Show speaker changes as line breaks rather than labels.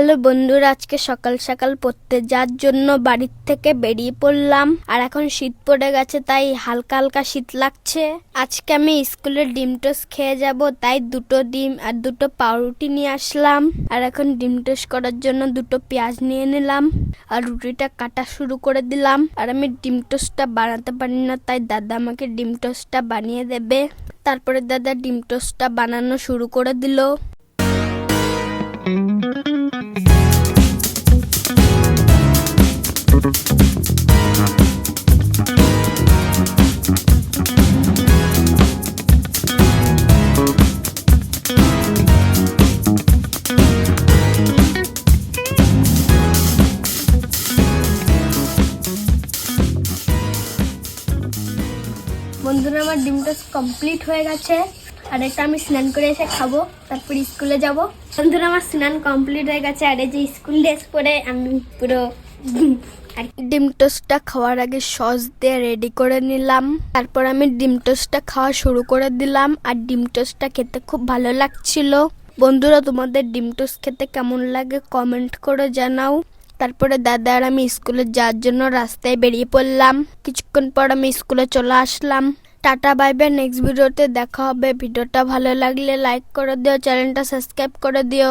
Hello বন্ধুরা, আজকে সকাল সকাল পড়তে যাওয়ার জন্য বাড়ির থেকে বেরিয়ে পড়লাম। আর এখন শীত পড়ে গেছে, তাই হালকা হালকা শীত লাগছে। আজকে আমি স্কুলে ডিম টোস্ট খেয়ে যাব, তাই দুটো ডিম আর দুটো পাউরুটি নিয়ে আসলাম। আর এখন ডিম টোস্ট করার জন্য দুটো পেঁয়াজ নিয়ে নিলাম আর রুটিটা কাটা শুরু করে দিলাম। আর আমি ডিম টোস্টটা বানাতে পারি না, তাই দাদা আমাকে ডিম টোস্টটা বানিয়ে দেবে। তারপরে দাদা ডিম টোস্টটা বানানো শুরু করে দিল। বন্ধুরা, আমার ডিম টোস্ট কমপ্লিট হয়ে গেছে। আর এটা আমি স্নান করে এসে খাবো, তারপর স্কুলে যাব। বন্ধুরা, আমার স্নান কমপ্লিট হয়ে গেছে। আর এই যে স্কুল ড্রেস পরে আমি পুরো ডিম টোস্টটা খাওয়ার আগে সস দিয়ে রেডি করে নিলাম। তারপর আমি ডিম টোস্টটা খাওয়া শুরু করে দিলাম। আর ডিম টোস্টটা খেতে খুব ভালো লাগছিল। বন্ধুরা, তোমাদের ডিম টোস্ট খেতে কেমন লাগে কমেন্ট করে জানাও। তারপরে দাদা আর আমি স্কুলে যাওয়ার জন্য রাস্তায় বেরিয়ে পড়লাম। কিছুক্ষণ পর আমি স্কুলে চলে আসলাম। টাটা, বাই বাই, নেক্সট ভিডিওতে দেখা হবে। ভিডিওটা ভালো লাগলে লাইক করে দিও, চ্যানেলটা সাবস্ক্রাইব করে দিও।